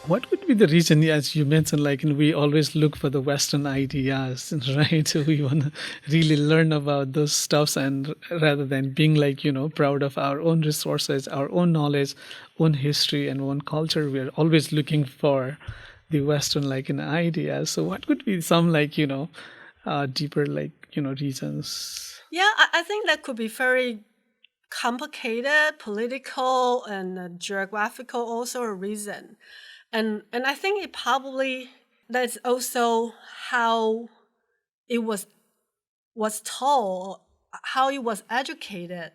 What would be the reason, as you mentioned, we always look for the Western ideas, right? So we want to really learn about those stuffs, and rather than being proud of our own resources, our own knowledge, own history, and own culture, we are always looking for the Western ideas. So what could be some deeper reasons? Yeah, I think that could be very complicated, political and geographical also a reason. And I think it probably that's also how it was told, how it was educated.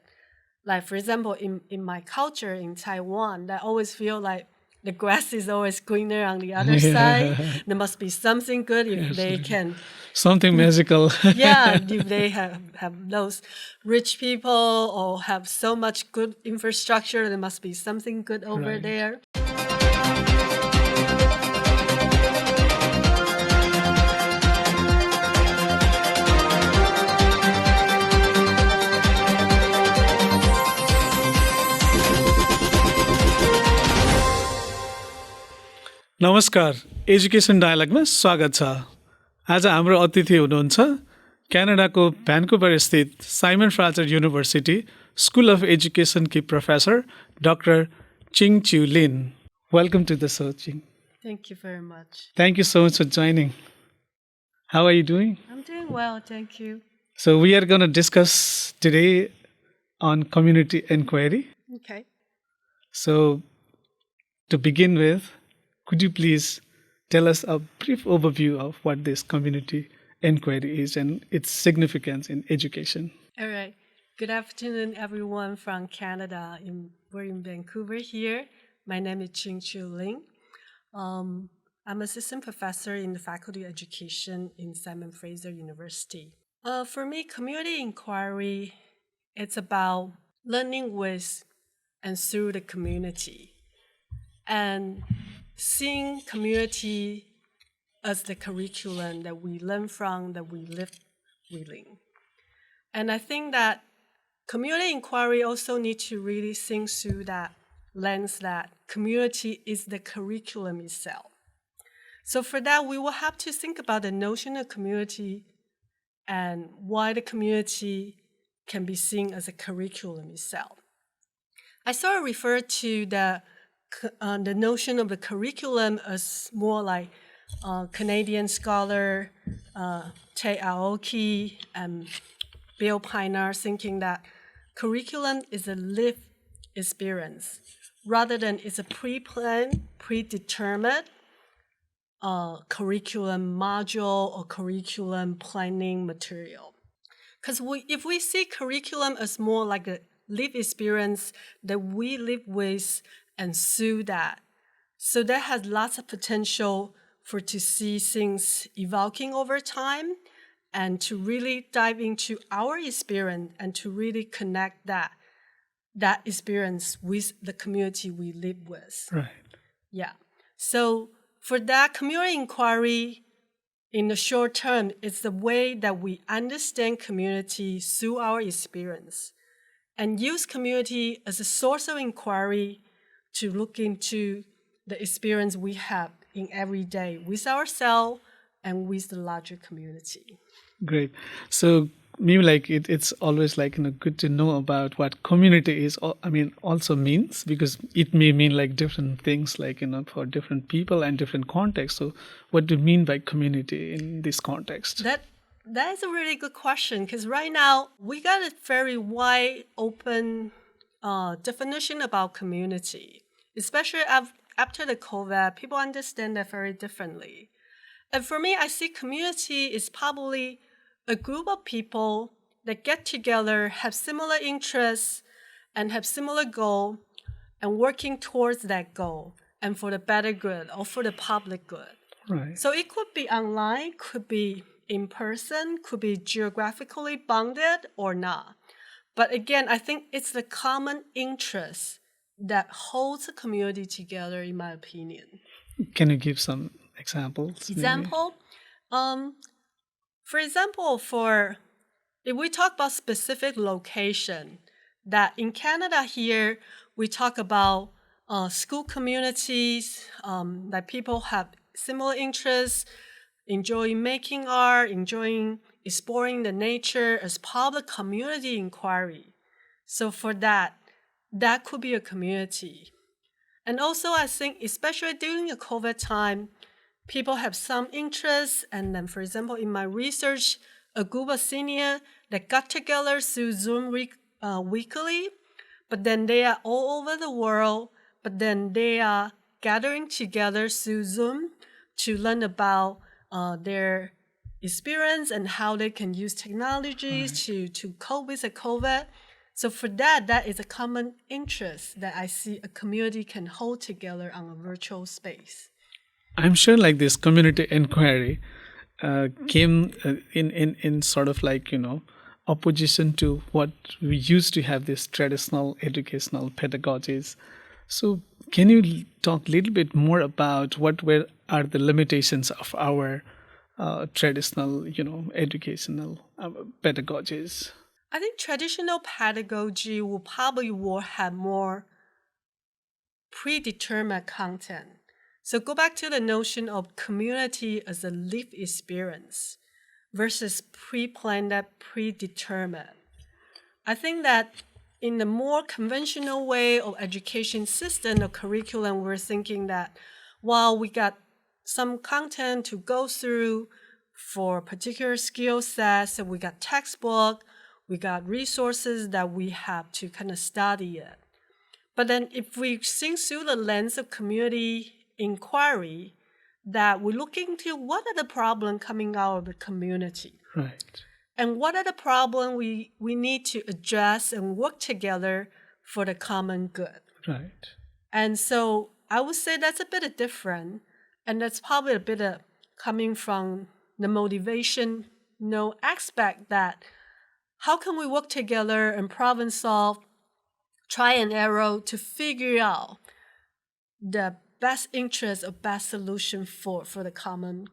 Like for example, in my culture in Taiwan, I always feel like the grass is always greener on the other side. There must be something good if they can. Something magical. Yeah, if they have those rich people or have so much good infrastructure, there must be something good over Right. there. नमस्कार, education डायलगमा स्वागत छ। आज हाम्रो अतिथि हुनुहुन्छ क्यानाडाको Vancouver स्थित Simon Fraser university school of एजुकेसनकी professor doctor Ching Chyu Lin. Welcome to the show, Ching. Thank you very much. Thank you so much for joining. How are you doing? I'm doing well, thank you. So we are going to discuss today on community inquiry. Okay. So to begin with, could you please tell us a brief overview of what this community inquiry is and its significance in education? All right. Good afternoon, everyone from Canada. We're in Vancouver here. My name is Ching-Chiu Lin. I'm assistant professor in the Faculty of Education in Simon Fraser University. For me, community inquiry, it's about learning with and through the community, and seeing community as the curriculum that we learn from, that we live within. And I think that community inquiry also needs to really think through that lens that community is the curriculum itself. So for that, we will have to think about the notion of community and why the community can be seen as a curriculum itself. I sort of refer to the notion of the curriculum as more like Canadian scholar Tay Aoki and Bill Piner thinking that curriculum is a lived experience rather than it's a pre-planned, predetermined curriculum module or curriculum planning material. Because if we see curriculum as more like a lived experience that we live with and through that, so that has lots of potential for to see things evolving over time and to really dive into our experience and to really connect that experience with the community we live with. Right. Yeah. So for that, community inquiry in the short term, it's the way that we understand community through our experience and use community as a source of inquiry to look into the experience we have in every day with ourselves and with the larger community. Great. So maybe it's always good to know about what community is. Also means, because it may mean different things for different people and different contexts. So what do you mean by community in this context? That is a really good question, because right now we got a very wide open definition about community, especially after the COVID. People understand that very differently. And for me, I see community is probably a group of people that get together, have similar interests, and have similar goal, and working towards that goal, and for the better good or for the public good. Right. So it could be online, could be in person, could be geographically bounded or not. But again, I think it's the common interest that holds a community together, in my opinion. Can you give some examples? For example, if we talk about specific location, that in Canada here, we talk about school communities, that people have similar interests, enjoying making art, enjoying exploring the nature as part of the community inquiry. So for that could be a community. And also I think, especially during the COVID time, people have some interests. And then, for example, in my research, a group of seniors that got together through Zoom weekly, but then they are all over the world, but then they are gathering together through Zoom to learn about their experience and how they can use technologies to cope with the COVID. So for that is a common interest that I see a community can hold together on a virtual space. I'm sure like this community inquiry came in sort of like, opposition to what we used to have, this traditional educational pedagogies. So can you talk a little bit more about what are the limitations of our traditional, educational pedagogies? I think traditional pedagogy will have more predetermined content. So go back to the notion of community as a lived experience versus pre-planned, predetermined. I think that in the more conventional way of education system or curriculum, we're thinking that while we got some content to go through for particular skill sets, so we got textbook, we got resources that we have to kind of study it. But then if we think through the lens of community inquiry, that we're looking to what are the problems coming out of the community. Right. And what are the problems we need to address and work together for the common good. Right. And so I would say that's a bit different. And that's probably a bit of coming from the motivation aspect that how can we work together and problem solve, try and error to figure out the best interest or best solution for the common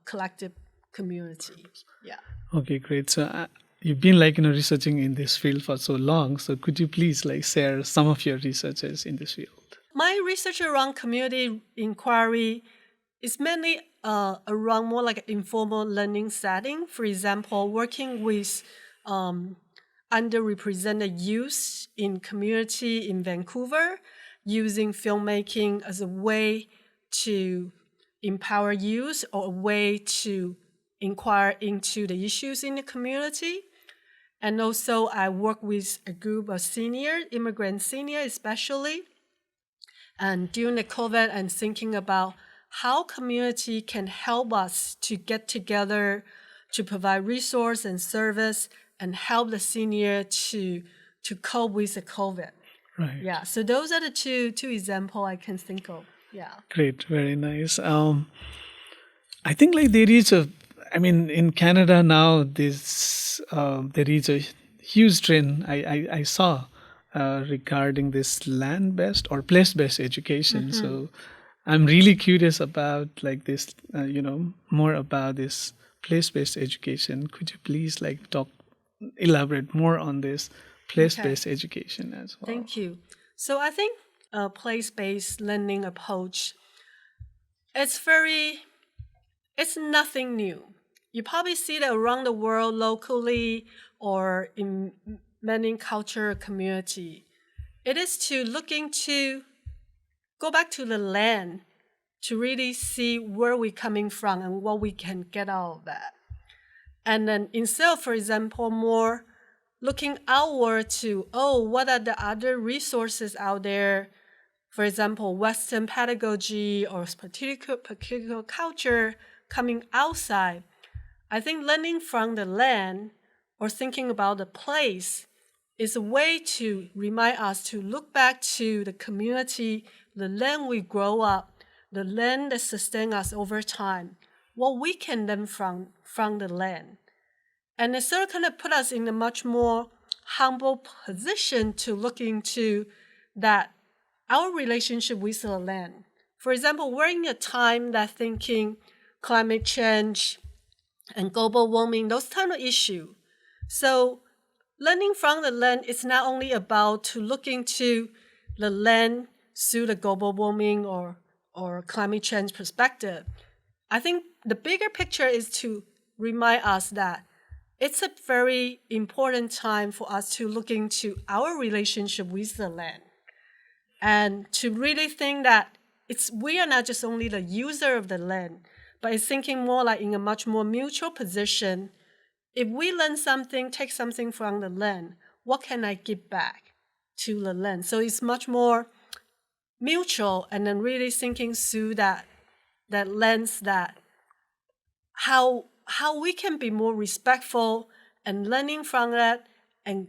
collective community. Yeah. Okay, great. So you've been researching in this field for so long. So could you please share some of your researches in this field? My research around community inquiry is mainly around more like an informal learning setting. For example, working with underrepresented youth in community in Vancouver, using filmmaking as a way to empower youth or a way to inquire into the issues in the community. And also I work with a group of immigrant seniors especially, and during the COVID and thinking about how community can help us to get together to provide resource and service and help the senior to cope with the COVID. Right. Yeah, so those are the two examples I can think of. Yeah. Great, very nice. I think there is in Canada now, there is a huge trend I saw regarding this land-based or place-based education. Mm-hmm. So I'm really curious about this, more about this place-based education. Could you please elaborate more on this place-based education as well? Thank you. So I think a place-based learning approach, it's nothing new. You probably see that around the world locally or in many cultural community. It is to go back to the land to really see where we're coming from and what we can get out of that. And then instead of, for example, more looking outward to, what are the other resources out there? For example, Western pedagogy or particular culture coming outside. I think learning from the land or thinking about the place is a way to remind us to look back to the community, the land we grow up, the land that sustains us over time, what we can learn from the land. And it sort of kind of put us in a much more humble position to look into that our relationship with the land. For example, we're in a time that thinking climate change and global warming, those kind of issues. So learning from the land is not only about to look into the land through the global warming or climate change perspective. I think the bigger picture is to remind us that it's a very important time for us to look into our relationship with the land and to really think that we are not just only the user of the land, but it's thinking more like in a much more mutual position. If we learn something, take something from the land, what can I give back to the land? So it's much more mutual, and then really thinking through that lens, that how we can be more respectful and learning from that and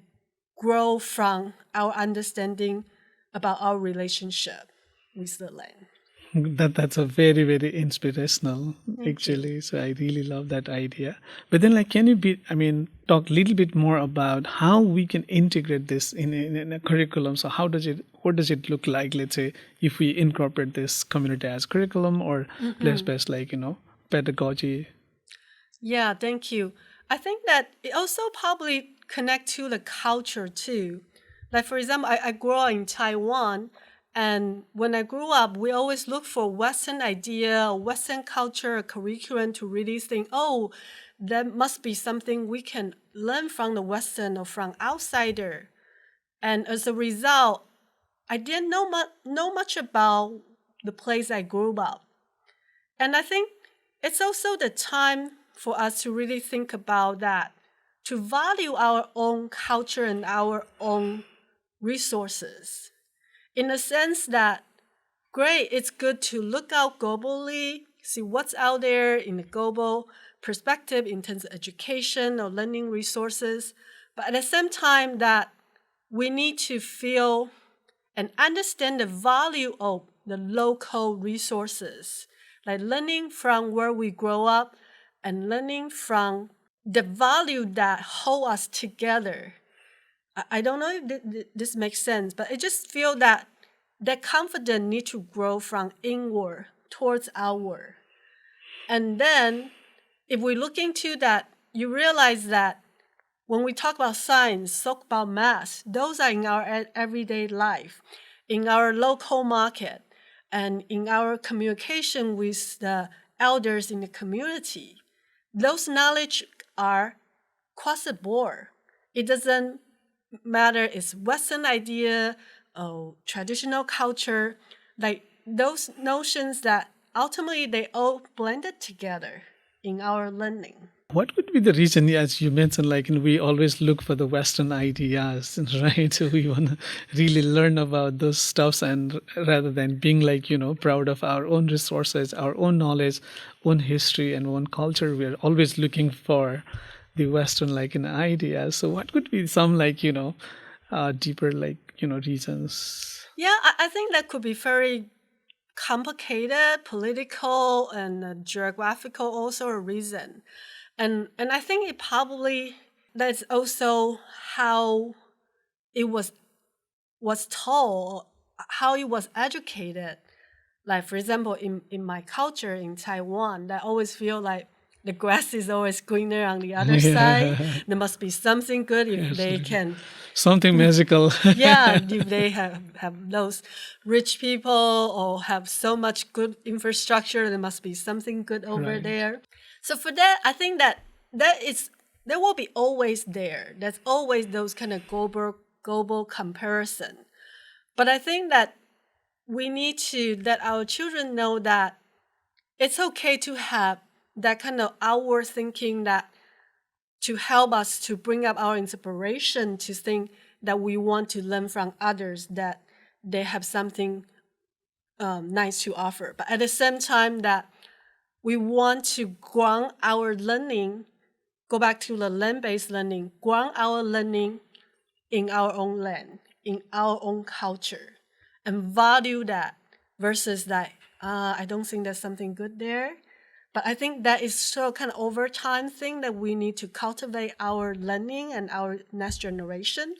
grow from our understanding about our relationship with the land. That's a very, very inspirational, Thank actually. you. So I really love that idea. But then, like, can you talk a little bit more about how we can integrate this in a curriculum? So what does it look like? Let's say if we incorporate this community as curriculum, or less best, like, pedagogy. Yeah, thank you. I think that it also probably connect to the culture too. Like, for example, I grew up in Taiwan, and when I grew up, we always look for Western idea, Western culture, curriculum to really think, oh, there must be something we can learn from the Western or from outsider. And as a result, I didn't know much about the place I grew up. And I think it's also the time for us to really think about that, to value our own culture and our own resources. In the sense that, great, it's good to look out globally, see what's out there in the global perspective in terms of education or learning resources. But at the same time, that we need to feel and understand the value of the local resources, like learning from where we grow up and learning from the value that hold us together. I don't know if this makes sense, but I just feel that confidence needs to grow from inward towards outward. And then if we look into that, you realize that when we talk about science, talk about math, those are in our everyday life, in our local market, and in our communication with the elders in the community. Those knowledge are across the board. It doesn't matter it's Western idea or traditional culture, like those notions that ultimately they all blended together in our learning. What would be the reason, as you mentioned, like, we always look for the Western ideas, right? So we want to really learn about those stuffs, and rather than being like, proud of our own resources, our own knowledge, own history, and own culture, we're always looking for the Western, like, ideas. So what could be some, like, deeper, like, reasons? Yeah, I think that could be very complicated, political and geographical also a reason. And I think it probably, that's also how it was taught, how it was educated. Like, for example, in my culture in Taiwan, I always feel like the grass is always greener on the other side. There must be something good if they can. Something magical. Yeah, if they have those rich people or have so much good infrastructure, there must be something good over Right. there. So for that, I think that will be always there. That's always those kind of global comparison. But I think that we need to let our children know that it's okay to have that kind of outward thinking, that to help us to bring up our inspiration to think that we want to learn from others, that they have something nice to offer. But at the same time, that we want to ground our learning, go back to the land-based learning, ground our learning in our own land, in our own culture, and value that versus that, I don't think there's something good there. But I think that is so kind of over time thing that we need to cultivate our learning and our next generation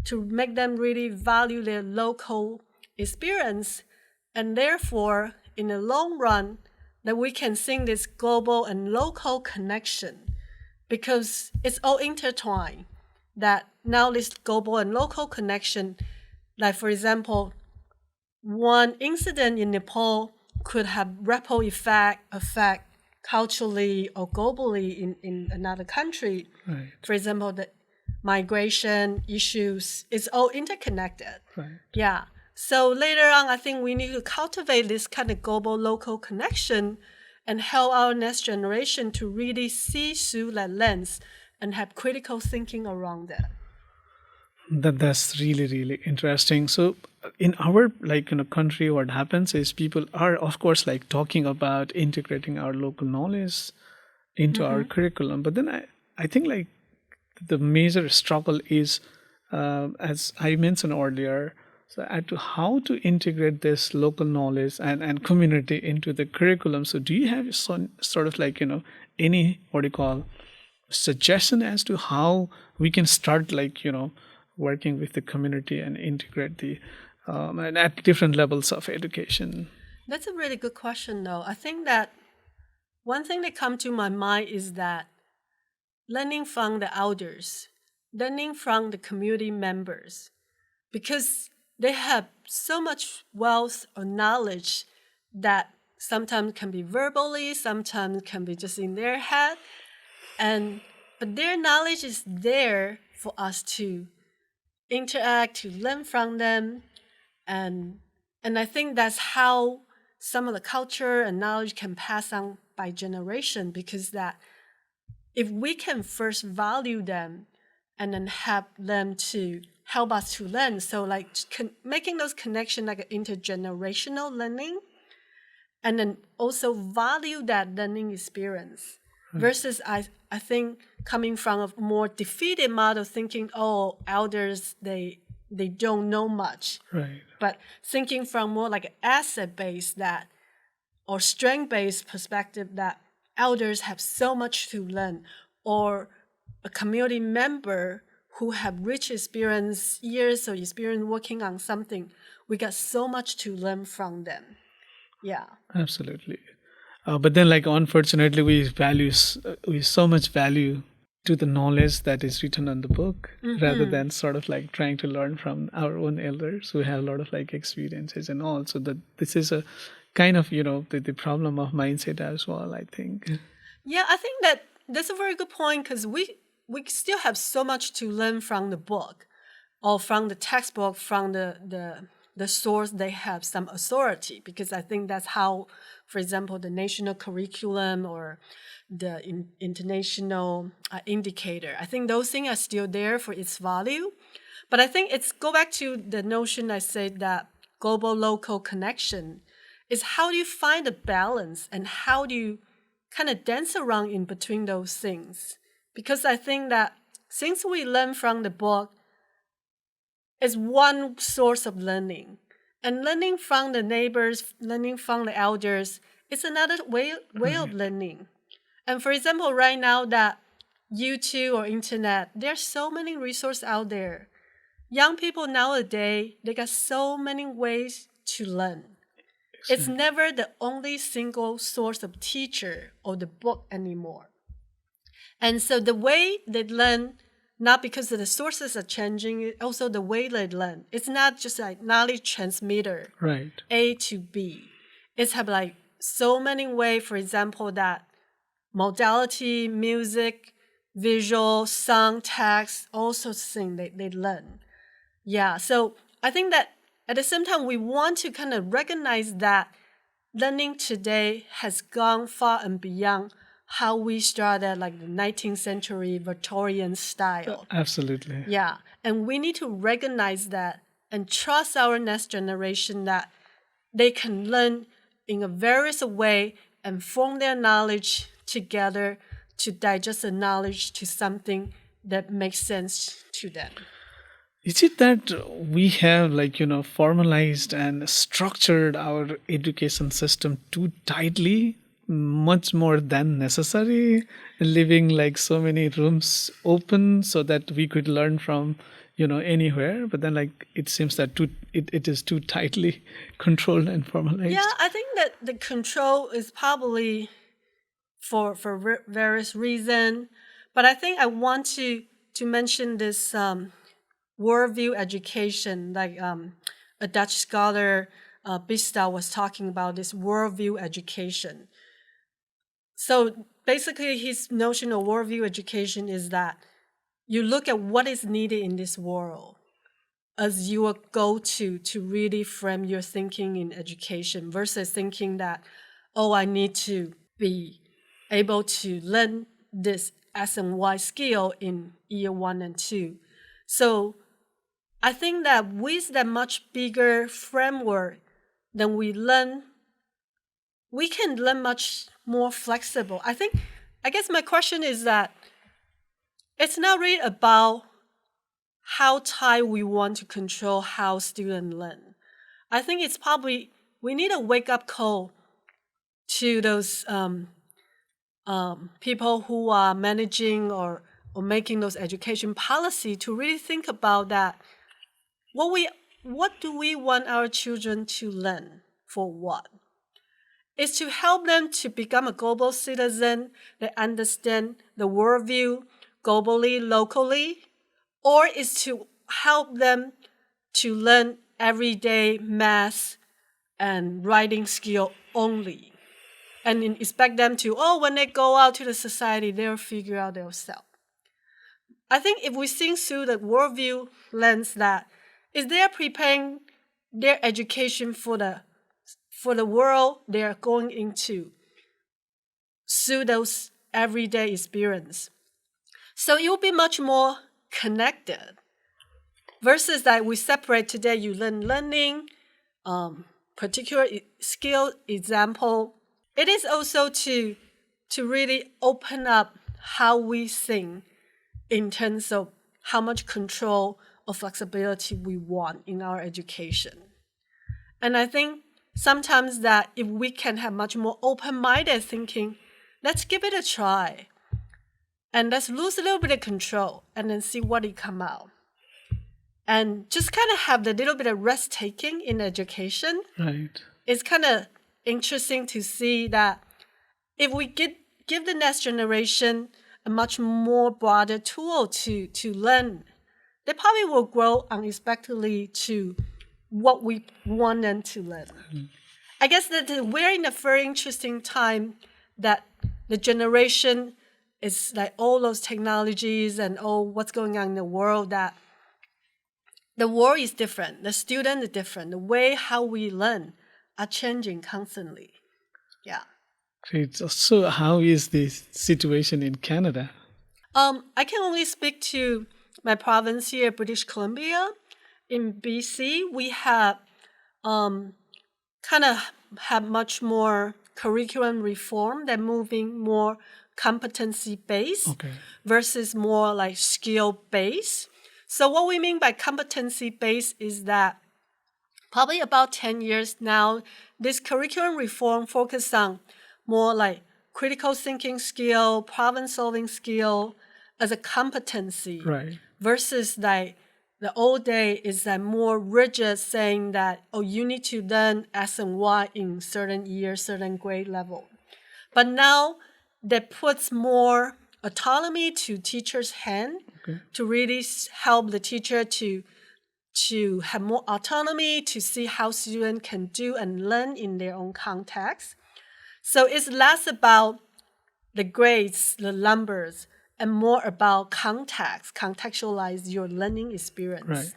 to make them really value their local experience, and therefore, in the long run, that we can see this global and local connection, because it's all intertwined. That now this global and local connection, like, for example, one incident in Nepal could have ripple effect culturally or globally in another country. Right. For example, the migration issues, it's all interconnected. Right. Yeah. So later on, I think we need to cultivate this kind of global local connection and help our next generation to really see through that lens and have critical thinking around that. That's really, really interesting. So in our country, what happens is people are, of course, like talking about integrating our local knowledge into our curriculum. But then I think like the major struggle is, as I mentioned earlier, so at to how to integrate this local knowledge and community into the curriculum. So do you have some sort of any what do you call suggestion as to how we can start working with the community and integrate the and at different levels of education? That's a really good question, though. I think that one thing that comes to my mind is that learning from the elders, learning from the community members, because they have so much wealth of knowledge that sometimes can be verbally, sometimes can be just in their head. But their knowledge is there for us to interact, to learn from them. And I think that's how some of the culture and knowledge can pass on by generation, because that if we can first value them and then help them to help us to learn, so like making those connections like intergenerational learning, and then also value that learning experience versus I think coming from a more defeated model thinking, oh, elders, they don't know much. Right. But thinking from more like an asset-based that or strength-based perspective that elders have so much to learn, or a community member who have rich experience, years of experience working on something, we got so much to learn from them. Yeah. Absolutely. But then, unfortunately, we so much value to the knowledge that is written on the book rather than sort of like trying to learn from our own elders who have a lot of experiences and all. So that this is a kind of the problem of mindset as well, I think. Yeah, I think that's a very good point, because we still have so much to learn from the book or from the textbook, from the source. They have some authority, because I think that's how, for example, the national curriculum or the international indicator, I think those things are still there for its value. But I think it's go back to the notion I said that global local connection is how do you find a balance and how do you kind of dance around in between those things. Because I think that since we learn from the book, it's one source of learning. And learning from the neighbors, learning from the elders, it's another way of learning. And for example, right now that YouTube or internet, there's so many resources out there. Young people nowadays, they got so many ways to learn. It's never the only single source of teacher or the book anymore. And so the way they learn, not because the sources are changing, also the way they learn. It's not just like knowledge transmitter, right, A to B. It's have like so many ways, for example, that modality, music, visual, song, text, all sorts of things they learn. Yeah, so I think that at the same time, we want to kind of recognize that learning today has gone far and beyond how we started, like the 19th century Victorian style. Absolutely. Yeah, and we need to recognize that and trust our next generation that they can learn in a various way and form their knowledge together to digest the knowledge to something that makes sense to them. Is it that we have formalized and structured our education system too tightly, much more than necessary, leaving so many rooms open so that we could learn from anywhere? But then it seems that it is too tightly controlled and formalized. Yeah, I think that the control is probably for various reasons, but I think I want to mention this worldview education, like a Dutch scholar, Bista was talking about this worldview education. So basically, his notion of worldview education is that you look at what is needed in this world as your go-to to really frame your thinking in education versus thinking that, oh, I need to be able to learn this X and Y skill in year 1 and 2. So I think that with that much bigger framework, then we can learn much more flexible. I guess my question is that it's not really about how tight we want to control how students learn. I think it's probably, we need a wake-up call to those people who are managing or making those education policy to really think about that. What do we want our children to learn for what? Is to help them to become a global citizen that understand the worldview globally, locally, or is to help them to learn everyday math and writing skill only, and expect them to, when they go out to the society, they'll figure out themselves. I think if we think through the worldview lens, that is they're preparing their education for the world they're going into through those everyday experience. So it will be much more connected versus that we separate today. You learning, particular skill example. It is also to really open up how we think in terms of how much control or flexibility we want in our education. And I think sometimes that if we can have much more open-minded thinking, let's give it a try. And let's lose a little bit of control and then see what it come out. And just kind of have the little bit of risk-taking in education. Right. It's kind of interesting to see that if we give the next generation a much more broader tool to learn, they probably will grow unexpectedly to what we want them to learn. Mm-hmm. I guess that we're in a very interesting time that the generation is like all those technologies and all what's going on in the world, that the world is different, the student is different, the way how we learn are changing constantly. Yeah. Great. So how is the situation in Canada? I can only speak to my province here, British Columbia. In BC, we have kind of have much more curriculum reform. They're moving more competency-based versus more like skill-based. So what we mean by competency-based is that probably about 10 years now, this curriculum reform focuses on more like critical thinking skill, problem-solving skill as a competency, right, versus like the old day is that more rigid, saying that, you need to learn X and Y in certain year, certain grade level. But now that puts more autonomy to teacher's hand to really help the teacher to have more autonomy to see how students can do and learn in their own context. So it's less about the grades, the numbers, and more about context, contextualize your learning experience. Right.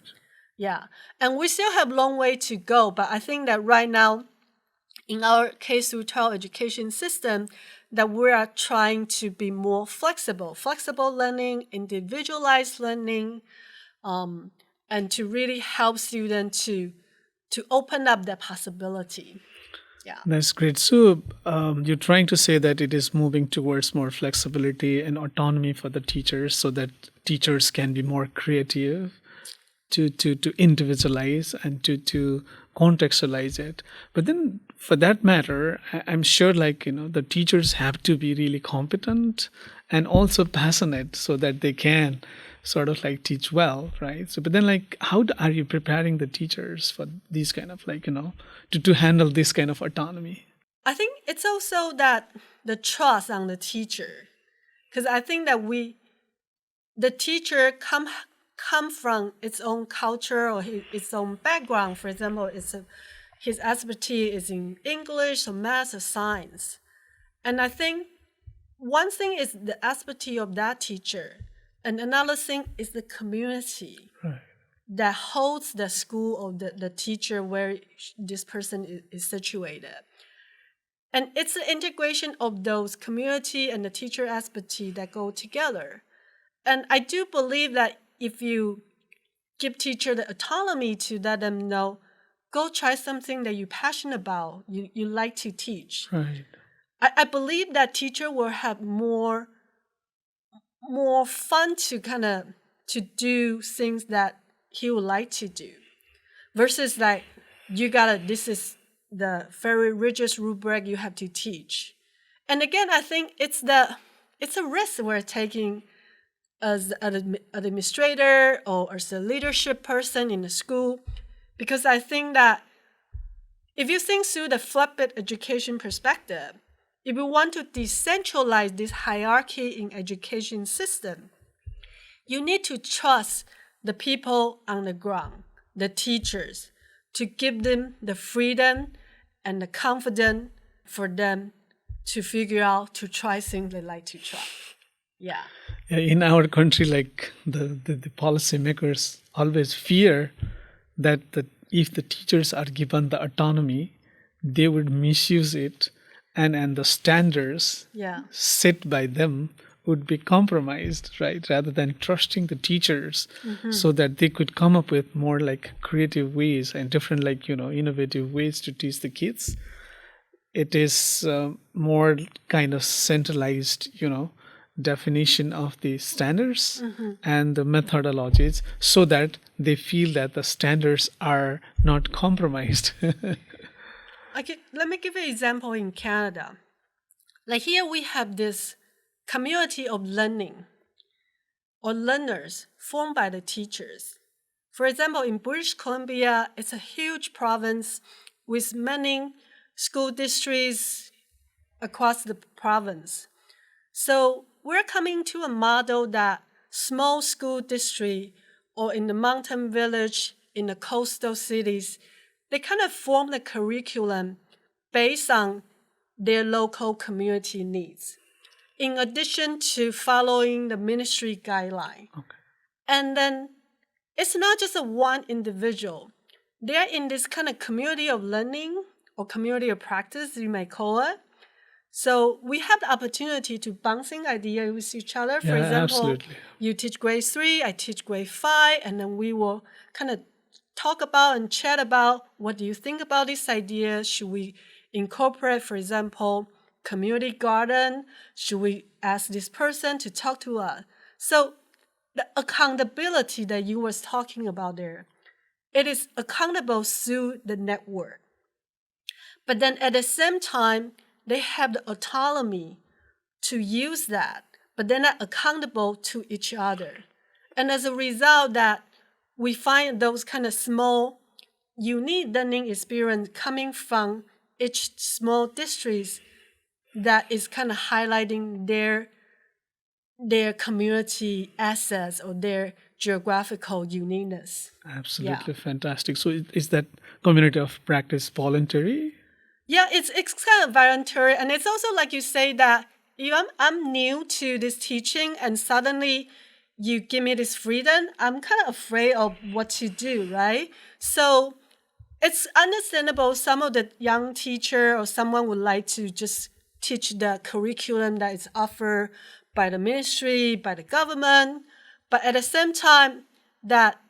Yeah. And we still have a long way to go, but I think that right now, in our K-12 education system, that we are trying to be more flexible learning, individualized learning, and to really help students to open up their possibility. Yeah. That's great. So you're trying to say that it is moving towards more flexibility and autonomy for the teachers so that teachers can be more creative to individualize and to contextualize it. But then for that matter, I'm sure the teachers have to be really competent and also passionate so that they can sort of teach well, right? So, but then how are you preparing the teachers for these kind of to handle this kind of autonomy? I think it's also that the trust on the teacher, because I think that the teacher come from its own culture or its own background. For example, his expertise is in English or math or science. And I think one thing is the expertise of that teacher, and another thing is the community that holds the school or the teacher where this person is situated. And it's the integration of those community and the teacher expertise that go together. And I do believe that if you give teacher the autonomy to let them know, go try something that you're passionate about, you like to teach. Right. I believe that teacher will have more fun to to do things that he would like to do, versus like this is the very rigid rubric you have to teach. And again, I think it's a risk we're taking as an administrator or as a leadership person in the school, because I think that if you think through the flipped education perspective, if you want to decentralize this hierarchy in education system, you need to trust the people on the ground, the teachers, to give them the freedom and the confidence for them to figure out, to try things they like to try. Yeah. In our country, like the policymakers always fear that if the teachers are given the autonomy, they would misuse it, and the standards set by them would be compromised, right? Rather than trusting the teachers, so that they could come up with more like creative ways and different innovative ways to teach the kids. It is more kind of centralized, definition of the standards and the methodologies, so that they feel that the standards are not compromised. Let me give you an example in Canada. Like here we have this community of learning or learners formed by the teachers. For example, in British Columbia, it's a huge province with many school districts across the province. So we're coming to a model that small school district or in the mountain village, in the coastal cities, they kind of form the curriculum based on their local community needs, in addition to following the ministry guideline. Okay. And then it's not just a one individual. They're in this kind of community of learning or community of practice, you may call it. So we have the opportunity to bouncing ideas with each other. For example, absolutely. You teach grade 3, I teach grade 5, and then we will kind of talk about and chat about what do you think about this idea? Should we incorporate, for example, community garden? Should we ask this person to talk to us? So the accountability that you was talking about there, it is accountable through the network. But then at the same time, they have the autonomy to use that, but they're not accountable to each other. And as a result, that we find those kind of small, unique learning experience coming from each small district that is kind of highlighting their community assets or their geographical uniqueness. Absolutely fantastic. So is that community of practice voluntary? Yeah, it's kind of voluntary. And it's also like you say that if I'm new to this teaching and suddenly you give me this freedom, I'm kind of afraid of what to do, right? So it's understandable some of the young teacher or someone would like to just teach the curriculum that is offered by the ministry, by the government. But at the same time, that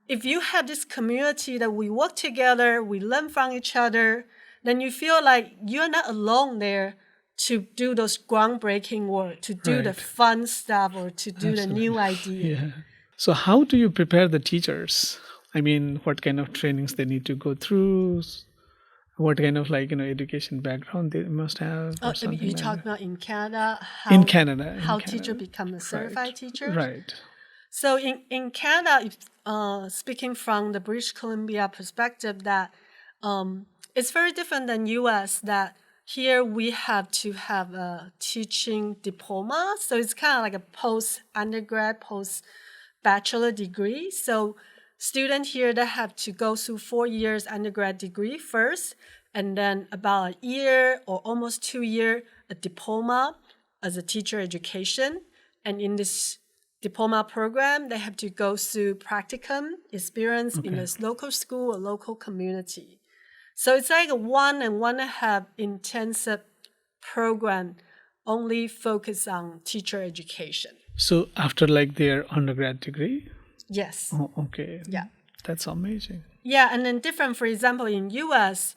if you have this community that we work together, we learn from each other, then you feel like you're not alone there to do those groundbreaking work, to do the fun stuff or to do the new idea. Yeah. So how do you prepare the teachers? I mean, what kind of trainings they need to go through? What kind of education background they must have? Or something you like talk that? about in Canada? In Canada. How teacher become a certified teacher? Right. So in Canada, speaking from the British Columbia perspective, that it's very different than US, that here we have to have a teaching diploma. So it's kind of like a post-undergrad, post-bachelor degree. So students here that have to go through 4 years undergrad degree first, and then about a year or almost 2 years, a diploma as a teacher education. And in this diploma program, they have to go through practicum experience in a local school or local community. So it's like a 1.5 intensive program only focused on teacher education. So after like their undergrad degree? Yes. Oh, okay. Yeah. That's amazing. Yeah, and then different, for example, in US,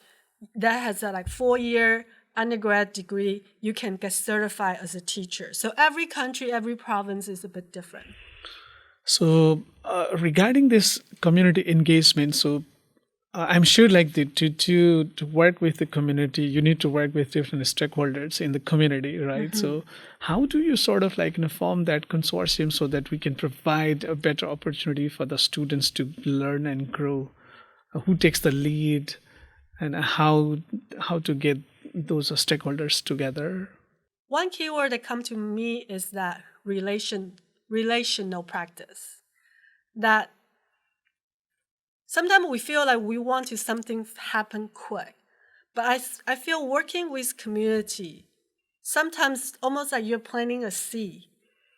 that has a 4-year undergrad degree, you can get certified as a teacher. So every country, every province is a bit different. So regarding this community engagement, so I'm sure like to work with the community, you need to work with different stakeholders in the community, right? So how do you sort of like form that consortium so that we can provide a better opportunity for the students to learn and grow? Who takes the lead, and how to get those stakeholders together? One keyword that comes to me is that relational practice. That sometimes we feel like we want to something happen quick, but I feel working with community, sometimes almost like you're planting a seed,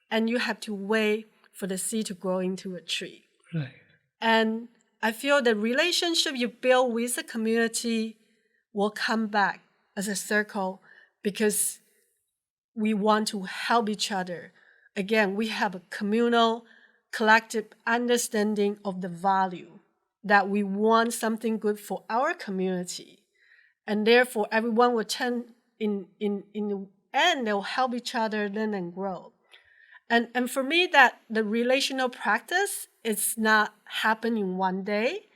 and you have to wait for the seed to grow into a tree. Right. And I feel the relationship you build with the community will come back as a circle because we want to help each other. Again, we have a communal, collective understanding of the value that we want something good for our community. And therefore, everyone will turn in the end, they'll help each other learn and grow. And for me, that the relational practice is not happening one day.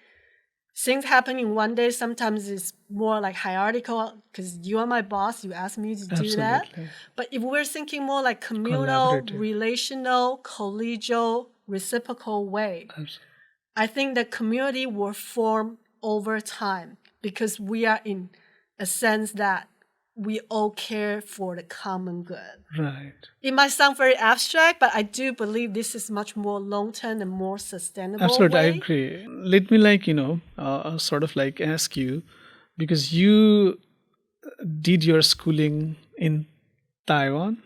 Things happen in one day. Sometimes it's more like hierarchical because you are my boss, you asked me to do that. But if we're thinking more like communal, relational, collegial, reciprocal way, I think the community will form over time because we are in a sense that we all care for the common good. Right. It might sound very abstract, but I do believe this is much more long-term and more sustainable Absolutely, way. I agree. Let me sort of like ask you, because you did your schooling in Taiwan,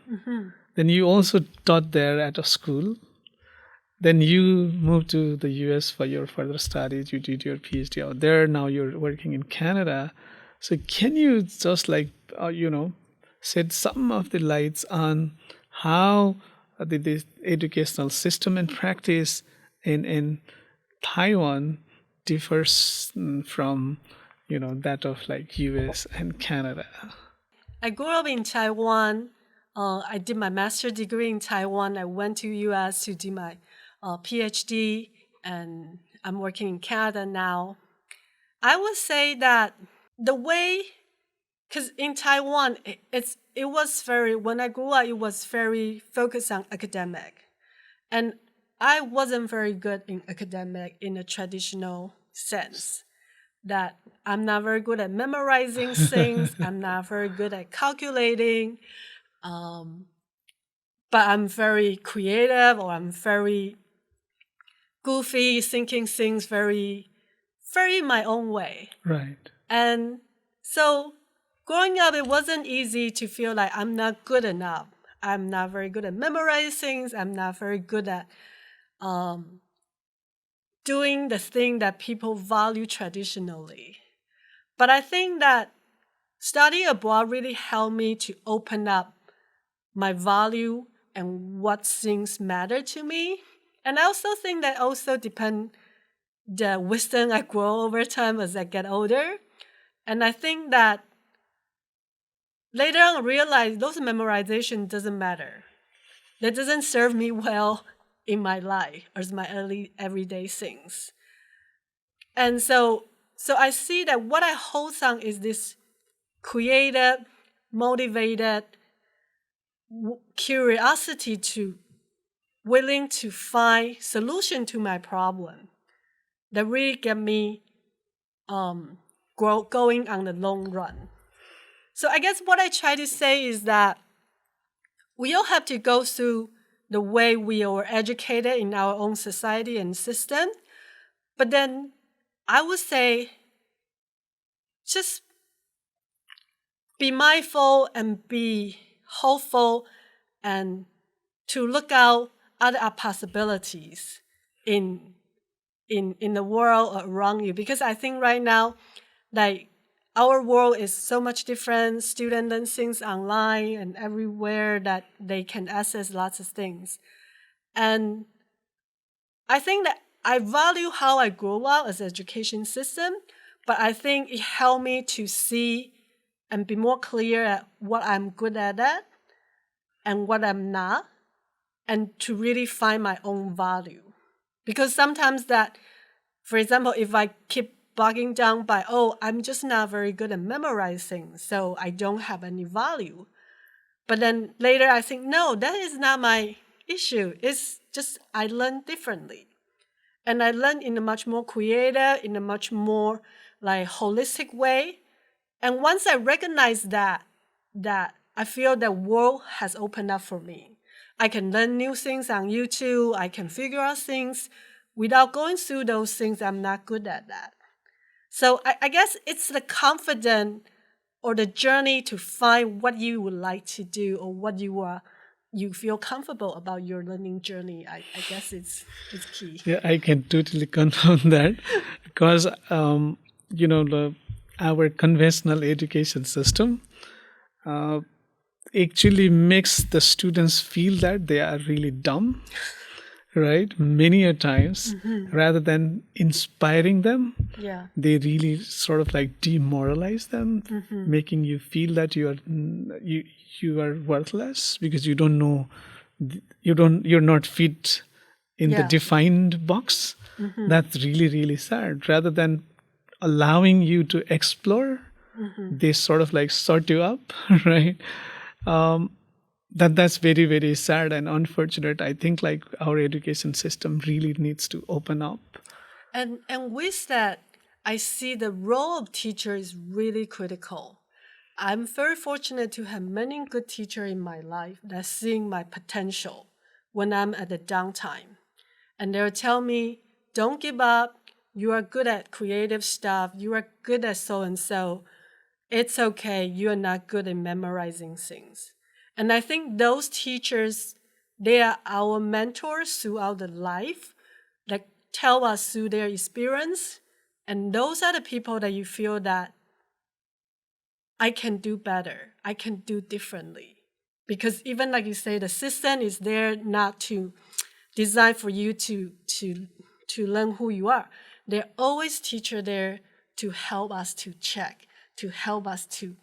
then you also taught there at a school. Then you moved to the US for your further studies. You did your PhD out there. Now you're working in Canada. So can you just shed some of the lights on how the educational system and practice in Taiwan differs from that of like US and Canada? I grew up in Taiwan. I did my master's degree in Taiwan. I went to US to do my PhD, and I'm working in Canada now. I would say that the way, because in Taiwan, it was very, when I grew up, it was very focused on academic. And I wasn't very good in academic in a traditional sense. That I'm not very good at memorizing things. I'm not very good at calculating. But I'm very creative, or I'm very goofy, thinking things very, very my own way. Right. And so growing up, it wasn't easy to feel like I'm not good enough. I'm not very good at memorizing things. I'm not very good at doing the thing that people value traditionally. But I think that studying abroad really helped me to open up my value and what things matter to me. And I also think that also depend the wisdom I grow over time as I get older. And I think that later on I realized those memorization doesn't matter. That doesn't serve me well in my life as my early everyday things. And so I see that what I hold on is this creative, motivated curiosity to willing to find solution to my problem that really get me going on the long run. So I guess what I try to say is that we all have to go through the way we were educated in our own society and system, But then I would say just be mindful and be hopeful and to look out other possibilities in the world around you. Because I think right now, like, our world is so much different. Students learn things online and everywhere that they can access lots of things. And I think that I value how I grew up as an education system, but I think it helped me to see and be more clear at what I'm good at and what I'm not, and to really find my own value. Because sometimes that, for example, if I keep bogging down by, oh, I'm just not very good at memorizing, so I don't have any value. But then later I think, no, that is not my issue. It's just I learn differently. And I learn in a much more creative, in a much more like holistic way. And once I recognize that I feel the world has opened up for me. I can learn new things on YouTube. I can figure out things without going through those things. I'm not good at that. So I guess it's the confidence or the journey to find what you would like to do or what you feel comfortable about your learning journey. I guess it's key. Yeah, I can totally confirm that because, our conventional education system actually makes the students feel that they are really dumb, right? Many a times, rather than inspiring them, Yeah. they really sort of like demoralize them, making you feel that you are worthless because you don't know, you're not fit in the Yeah. defined box. That's really, really sad. Rather than allowing you to explore, they sort of like sort you up, right? That's very, very sad and unfortunate. I think like our education system really needs to open up. And with that, I see the role of teacher is really critical. I'm very fortunate to have many good teachers in my life that seeing my potential when I'm at the downtime. And they'll tell me, don't give up. You are good at creative stuff. You are good at so-and-so. It's okay. You are not good at memorizing things. And I think those teachers, they are our mentors throughout the life that tell us through their experience. And those are the people that you feel that I can do better. I can do differently. Because even like you say, the system is there not to design for you to learn who you are. There are always teachers there to help us to check, to help us to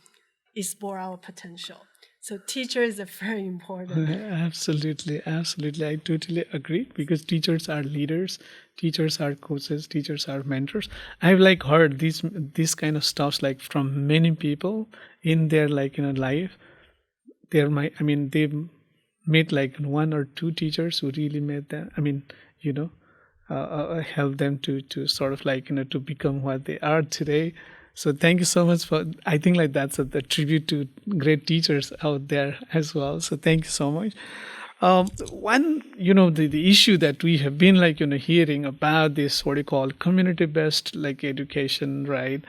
explore our potential. So teacher is a very important. Absolutely, absolutely. I totally agree because teachers are leaders, teachers are coaches, teachers are mentors. I've like heard these kind of stuffs like from many people in their like life. They've met like one or two teachers who really made them. Help them to sort of like to become what they are today. So thank you so much for. I think like that's a tribute to great teachers out there as well. So thank you so much. One, the issue that we have been like hearing about this what you call community based like education, right?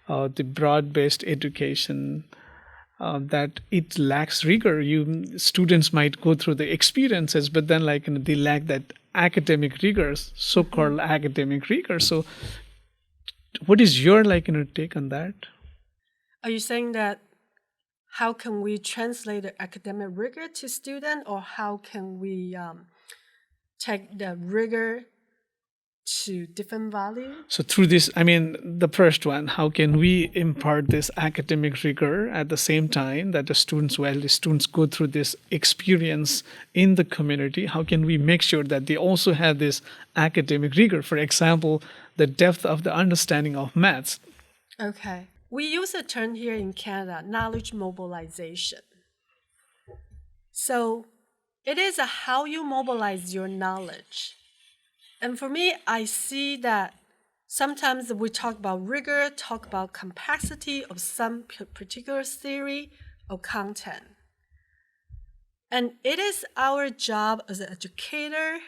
The broad based education. That it lacks rigor. Students might go through the experiences, but then like they lack that academic rigor, so-called academic rigor. So, what is your like take on that? Are you saying that how can we translate the academic rigor to student, or how can we take the rigor to different value? So through this, the first one, how can we impart this academic rigor at the same time that the students go through this experience in the community? How can we make sure that they also have this academic rigor? For example, the depth of the understanding of maths. Okay. We use a term here in Canada, knowledge mobilization. So it is how you mobilize your knowledge. And for me, I see that sometimes we talk about rigor, talk about complexity of some particular theory or content. And it is our job as an educator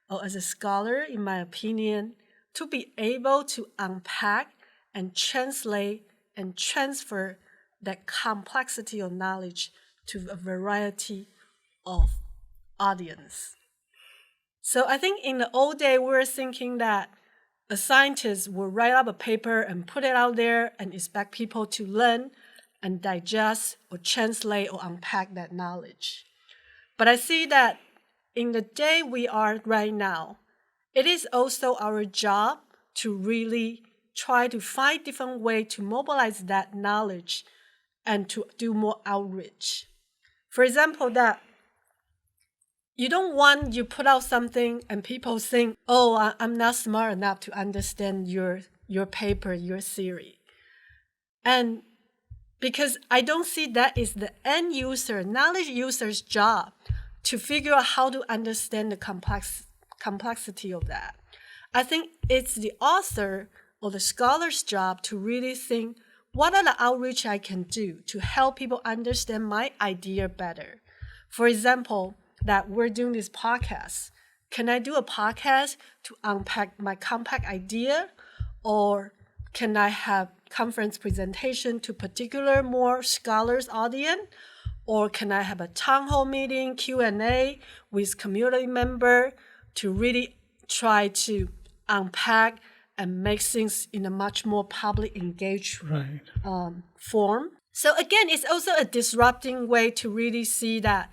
or as a scholar, in my opinion, to be able to unpack and translate and transfer that complexity of knowledge to a variety of audience. So I think in the old day, we were thinking that a scientist will write up a paper and put it out there and expect people to learn and digest or translate or unpack that knowledge. But I see that in the day we are right now, it is also our job to really try to find different ways to mobilize that knowledge and to do more outreach. For example, that you don't want you put out something and people think, oh, I'm not smart enough to understand your paper, your theory. And because I don't see that is the end user, knowledge user's job to figure out how to understand the complexity of that. I think it's the author or the scholar's job to really think, what are the outreach I can do to help people understand my idea better? For example, that we're doing this podcast. Can I do a podcast to unpack my compact idea? Or can I have conference presentation to particular more scholars audience? Or can I have a town hall meeting, Q&A with community member to really try to unpack and make things in a much more public engaged form? So again, it's also a disrupting way to really see that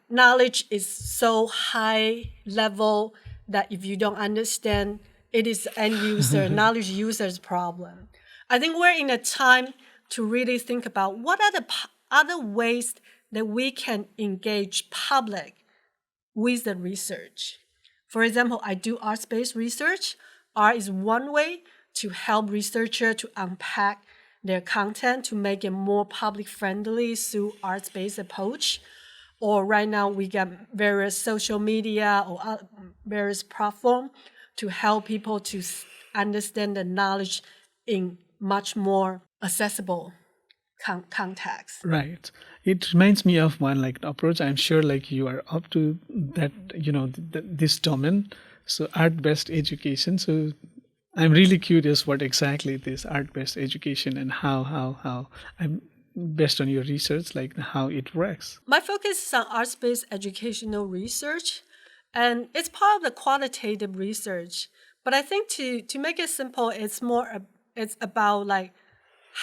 knowledge is so high level that if you don't understand, it is the end user, knowledge user's problem. I think we're in a time to really think about what are the other ways that we can engage public with the research. For example, I do arts-based research. Art is one way to help researchers to unpack their content to make it more public-friendly through arts-based approach. Or right now we get various social media or various platforms to help people to understand the knowledge in much more accessible context. Right. It reminds me of one approach. I'm sure you are up to that, this domain. So art-based education. So I'm really curious what exactly this art-based education and how I'm based on your research, how it works. My focus is on arts-based educational research, and it's part of the qualitative research. But I think to make it simple, it's about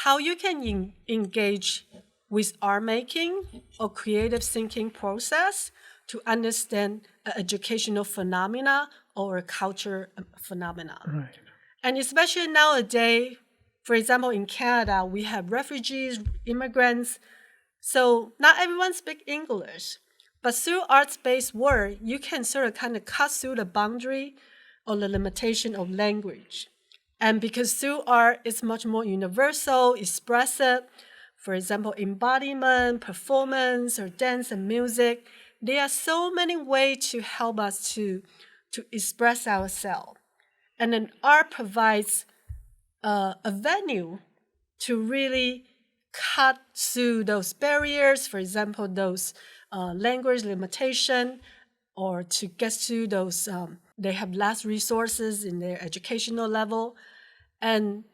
how you can engage with art making or creative thinking process to understand an educational phenomena or a culture phenomena. Right. And especially nowadays, for example, in Canada, we have refugees, immigrants. So not everyone speaks English. But through arts-based work, you can sort of kind of cut through the boundary or the limitation of language. And because through art, it's much more universal, expressive. For example, embodiment, performance, or dance and music. There are so many ways to help us to express ourselves. And then art provides a venue to really cut through those barriers, for example, those language limitation, or to get through those, they have less resources in their educational level. And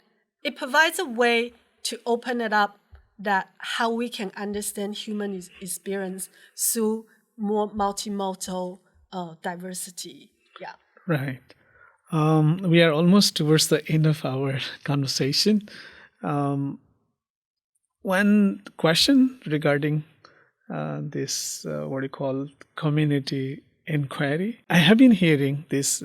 it provides a way to open it up that how we can understand human experience through more multimodal diversity. Yeah. Right. We are almost towards the end of our conversation. One question regarding this, community inquiry. I have been hearing this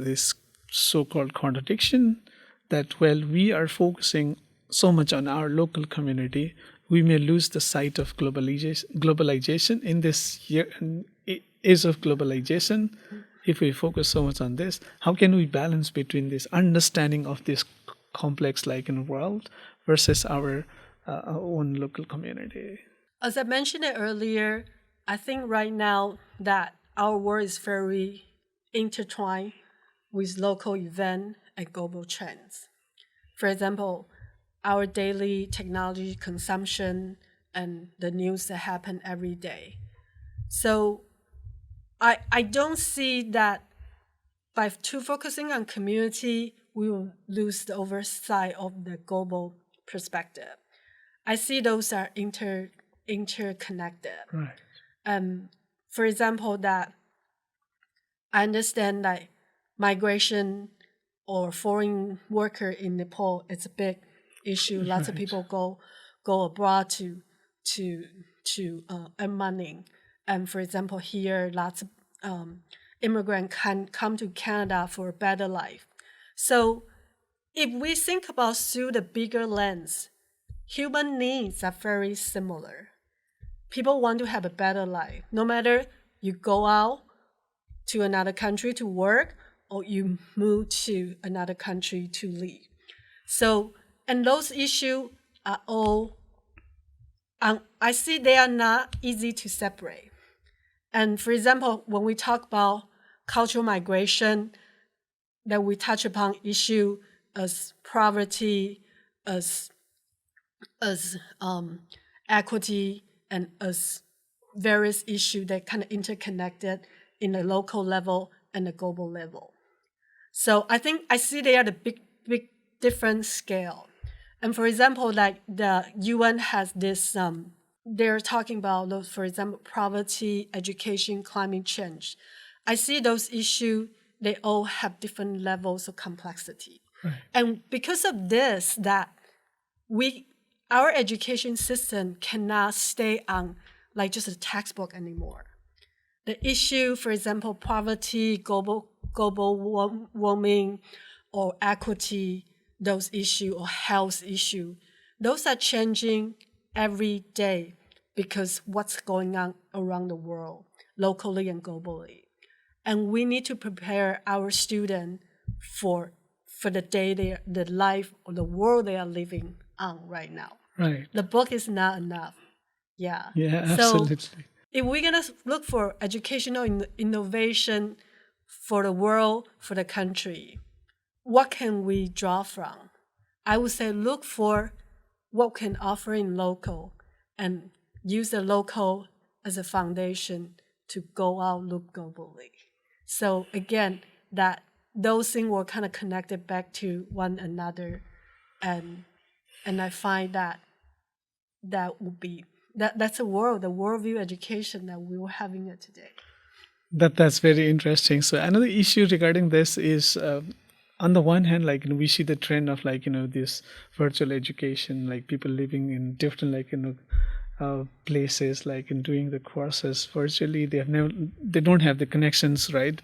so-called contradiction that while we are focusing so much on our local community, we may lose the sight of globalization in this age of globalization. If we focus so much on this, how can we balance between this understanding of this complex world versus our own local community? As I mentioned it earlier, I think right now that our world is very intertwined with local events and global trends. For example, our daily technology consumption and the news that happen every day. So I don't see that by too focusing on community, we will lose the oversight of the global perspective. I see those are interconnected. Right. For example, that I understand that migration or foreign worker in Nepal, it's a big issue. Lots of Right. people go abroad to earn money. And for example, here lots of immigrants can come to Canada for a better life. So if we think about through the bigger lens, human needs are very similar. People want to have a better life. No matter you go out to another country to work or you move to another country to live. So, and those issues are all, I see they are not easy to separate. And for example, when we talk about cultural migration, that we touch upon issue as poverty, as equity, and as various issues that kind of interconnected in the local level and the global level. So I think I see they are the big different scale. And for example, like the UN has this, they're talking about, for example, poverty, education, climate change. I see those issues, they all have different levels of complexity. Right. And because of this, that our education system cannot stay on like just a textbook anymore. The issue, for example, poverty, global warming, or equity, those issues, or health issue, those are changing every day because what's going on around the world, locally and globally. And we need to prepare our students for the day, the life, or the world they are living on right now. Right. The book is not enough. Yeah. Yeah, So absolutely. if we're going to look for educational innovation for the world, for the country, what can we draw from? I would say look for what can offer in local and use the local as a foundation to go out, look globally. So again, that those things were kind of connected back to one another, and I find that would be that's the worldview education that we were having it today. That's very interesting. So another issue regarding this is, on the one hand, like we see the trend of this virtual education, like people living in different places, like in doing the courses virtually. They don't have the connections, right,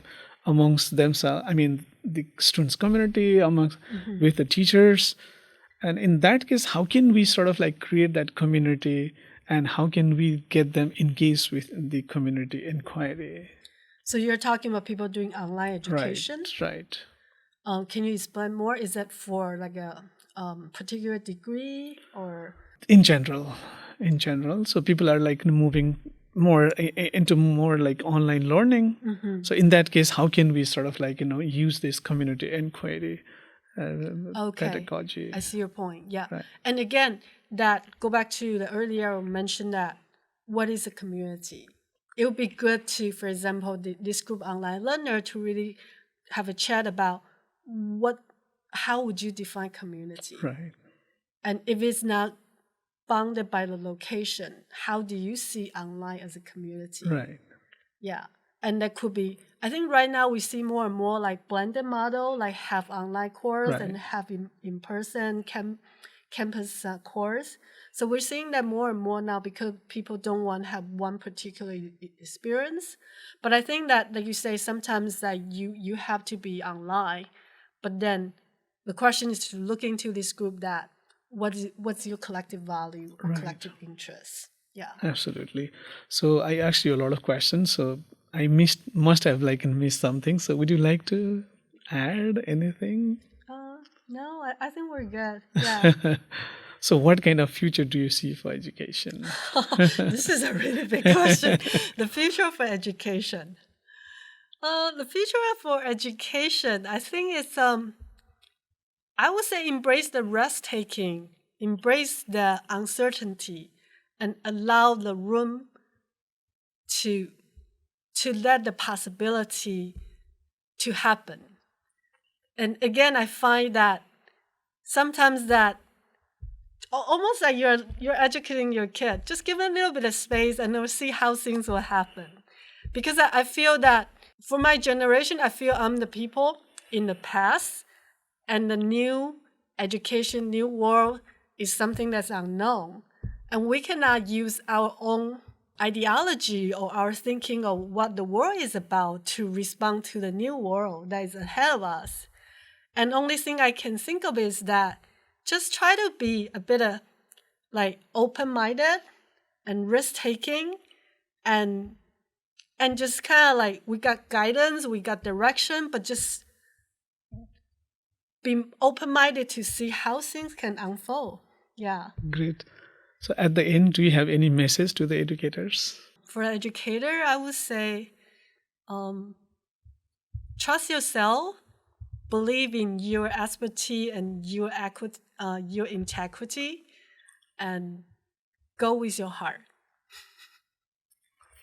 amongst themselves. I mean, the students community amongst with the teachers. And in that case, how can we sort of create that community, and how can we get them engaged with the community inquiry? So you're talking about people doing online education? Right. Can you explain more? Is that for like a particular degree or? In general. So people are moving more into more online learning. Mm-hmm. So in that case, how can we sort of use this community inquiry pedagogy? I see your point. Yeah. Right. And again, that go back to the earlier mention that what is a community? It would be good to, for example, this group online learner to really have a chat about how would you define community? Right. And if it's not bounded by the location, how do you see online as a community? Right. Yeah. And that could be, I think right now we see more and more like blended model, like have online course and have in-person campus course. So we're seeing that more and more now because people don't want to have one particular experience. But I think that, like you say, sometimes that you have to be online. But then the question is to look into this group that what's your collective value or collective interest? Yeah. Absolutely. So I asked you a lot of questions. So I must have missed something. So would you like to add anything? No, I think we're good. Yeah. So what kind of future do you see for education? This is a really big question. The future for education. The future for education, I think it's I would say embrace the risk-taking, embrace the uncertainty, and allow the room to let the possibility to happen. And again, I find that sometimes that almost like you're educating your kid. Just give them a little bit of space and we'll see how things will happen. Because I feel that for my generation, I feel I'm the people in the past, and the new education, new world is something that's unknown. And we cannot use our own ideology or our thinking of what the world is about to respond to the new world that is ahead of us. And only thing I can think of is that just try to be a bit of like open-minded and risk-taking, and just kind of like we got guidance, we got direction, but just be open-minded to see how things can unfold. Yeah. Great. So at the end, do you have any message to the educators? For an educator, I would say trust yourself, believe in your expertise and your integrity, and go with your heart.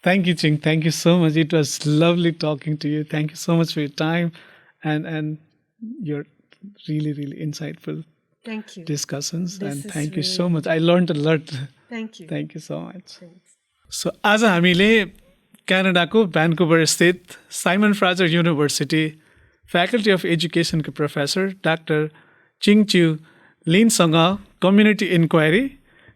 Thank you, Ching. Thank you so much. It was lovely talking to you. Thank you so much for your time and your really, really insightful Thank you. discussions. This and thank you really so much. I learned a lot. Thank you. Thank you so much. Thanks. So आज हामीले क्यानाडाको Vancouver स्थित Simon Fraser university faculty of एजुकेसनको professor doctor Ching Chyu लिनसँग community inquiry,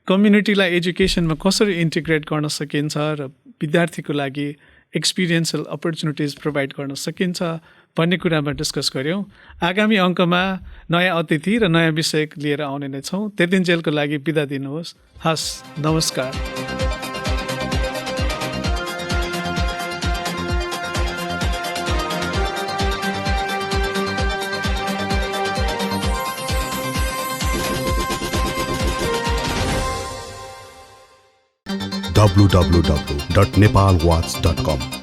कम्युनिटीलाई एजुकेसनमा कसरी integrate गर्न सकिन्छ र विद्यार्थीको लागि एक्सपिरियन्सियल अपर्च्युनिटिज प्रोभाइड गर्न सकिन्छ भन्ने कुरामा डिस्कस गऱ्यौँ। आगामी अङ्कमा नयाँ अतिथि र नयाँ विषय लिएर आउने नै छौँ। त्यतिन्जेलको लागि बिदा दिनुहोस्। हस्, नमस्कार। www.nepalwatch.com